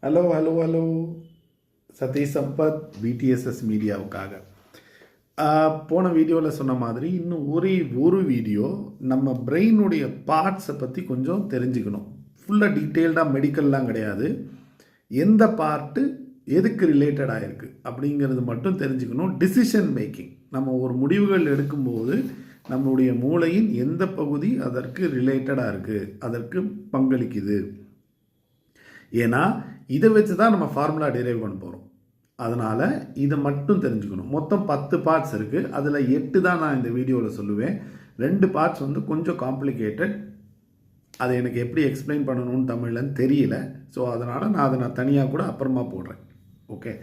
Hello Satish Sampath பிடிஎஸ்எஸ் மீடியாவுக்காக போன வீடியோவில் சொன்ன மாதிரி இன்னும் ஒரு வீடியோ நம்ம பிரெயினுடைய பார்ட்ஸை பற்றி கொஞ்சம் தெரிஞ்சுக்கணும். ஃபுல்லாக டீட்டெயில்டாக மெடிக்கல்லாம் கிடையாது, எந்த பார்ட்டு எதுக்கு ரிலேட்டடாக இருக்குது அப்படிங்கிறது மட்டும் தெரிஞ்சுக்கணும். டிசிஷன் மேக்கிங், நம்ம ஒரு முடிவுகள் எடுக்கும்போது நம்மளுடைய மூளையின் எந்த பகுதி அதற்கு ரிலேட்டடாக இருக்குது, அதற்கு பங்களிக்குது. ஏன்னா இதை வச்சு தான் நம்ம ஃபார்முலா டிரைவ் பண்ண போகிறோம். அதனால் இதை மட்டும் தெரிஞ்சுக்கணும். மொத்தம் 10 பார்ட்ஸ் இருக்குது, அதில் 8 தான் நான் இந்த வீடியோவில் சொல்லுவேன். 2 பார்ட்ஸ் வந்து கொஞ்சம் காம்ப்ளிகேட்டட், அதை எனக்கு எப்படி எக்ஸ்பிளைன் பண்ணணும்னு தமிழ்லன்னு தெரியல. ஸோ அதனால் நான் தனியாக கூட அப்புறமா போடுறேன். ஓகே,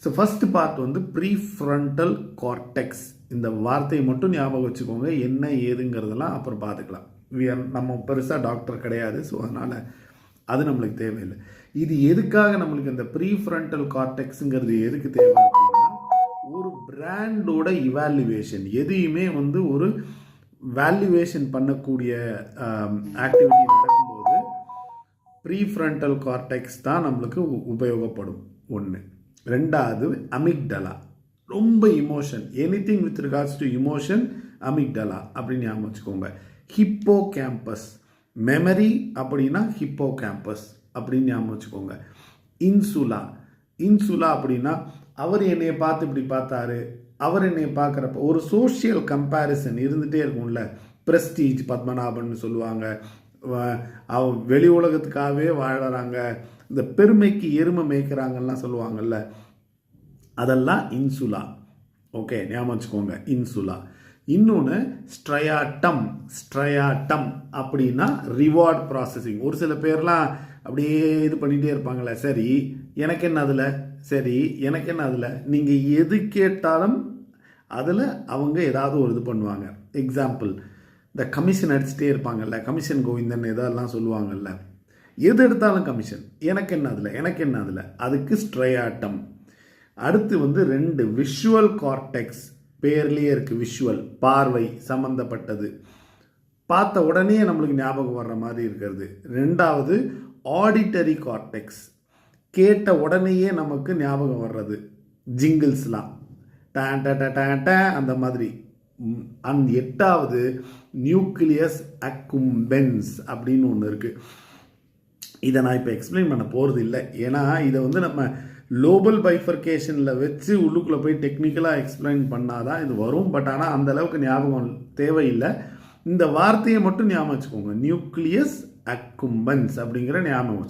ஸோ ஃபஸ்ட்டு பார்ட் வந்து ப்ரீஃப்ரண்டல் கார்டெக்ஸ். இந்த வார்த்தையை மட்டும் ஞாபகம் வச்சுக்கோங்க, என்ன ஏதுங்கிறதெல்லாம் அப்புறம் பார்த்துக்கலாம். நம்ம பெருசாக டாக்டர் கிடையாது, ஸோ அதனால் அது நம்மளுக்கு தேவையில்லை. இது எதுக்காக நம்மளுக்கு இந்த ப்ரீஃப்ரண்டல் கார்டெக்ஸுங்கிறது எதுக்கு தேவை அப்படின்னா, ஒரு பிராண்டோட இவாலுவேஷன், எதையுமே வந்து ஒரு வேல்யூவேஷன் பண்ணக்கூடிய ஆக்டிவிட்டி நடக்கும்போது ப்ரீஃப்ரண்டல் கார்டெக்ஸ் தான் நம்மளுக்கு உபயோகப்படும். ஒன்று. ரெண்டாவது அமிக்டலா, ரொம்ப emotion, anything with regards to emotion, amygdala அப்படின்னு ஞாபகம் வச்சுக்கோங்க. ஹிப்போ கேம்பஸ், மெமரி அப்படின்னா ஹிப்போ கேம்பஸ் அப்படின்னு ஞாபகம் வச்சுக்கோங்க. இன்சுலா அப்படின்னா அவர் என்னைய பார்த்து இப்படி பார்த்தாரு, அவர் என்னைய பார்க்குறப்ப ஒரு சோஷியல் கம்பேரிசன் இருந்துகிட்டே இருக்கும்ல. பிரஸ்டீஜ், பத்மநாபன் சொல்லுவாங்க, வெளி உலகத்துக்காகவே வாழறாங்க, இந்த பெருமைக்கு எருமை மேய்க்கிறாங்கலாம் சொல்லுவாங்கல்ல, அதெல்லாம் இன்சுலா. ஓகே, ஞாபகம் வச்சுக்கோங்க, இன்சுலா. இன்னொன்று ஸ்ட்ரையாட்டம் அப்படின்னா ரிவார்ட் ப்ராசஸிங். ஒரு சில பேர்லாம் அப்படியே இது பண்ணிகிட்டே இருப்பாங்களே, சரி எனக்கு என்ன அதில், சரி எனக்கு என்ன அதில், நீங்கள் எது கேட்டாலும் அதில் அவங்க ஏதாவது ஒரு இது பண்ணுவாங்க. எக்ஸாம்பிள், இந்த கமிஷன் அடிச்சுட்டே இருப்பாங்கல்ல, கமிஷன் கோவிந்தன் இதெல்லாம் சொல்லுவாங்கல்ல, எது எடுத்தாலும் கமிஷன், எனக்கு என்ன அதில், எனக்கு என்ன அதில், அதுக்கு ஸ்ட்ரையாட்டம். அடுத்து வந்து 2 விஷுவல் கார்டெக்ஸ், பேர்லேயே இருக்குது, விஷுவல், பார்வை சம்மந்தப்பட்டது, பார்த்த உடனே நம்மளுக்கு ஞாபகம் வர்ற மாதிரி இருக்கிறது. 2வது ஆடிட்டரி கார்டெக்ஸ், கேட்ட உடனேயே நமக்கு ஞாபகம் வர்றது, ஜிங்கிள்ஸ்லாம் அந்த மாதிரி. 8வது நியூக்ளியஸ் அக்கும்பென்ஸ் அப்படின்னு ஒன்று இருக்குது. இதை நான் இப்போ எக்ஸ்பிளைன் பண்ண போகிறது இல்லை, ஏன்னா இதை வந்து நம்ம லோபல் பைஃபர்கேஷனில் வச்சு உள்ளுக்குள்ளே போய் டெக்னிக்கலாக எக்ஸ்பிளைன் பண்ணாதான் இது வரும். பட் ஆனால் அந்தளவுக்கு ஞாபகம் தேவையில்லை. இந்த வார்த்தையை மட்டும் ஞாபகம் வச்சுக்கோங்க, நியூக்ளியஸ் அக்கும்பன்ஸ் அப்படிங்கிற ஞாபகம் வச்சுக்கோங்க.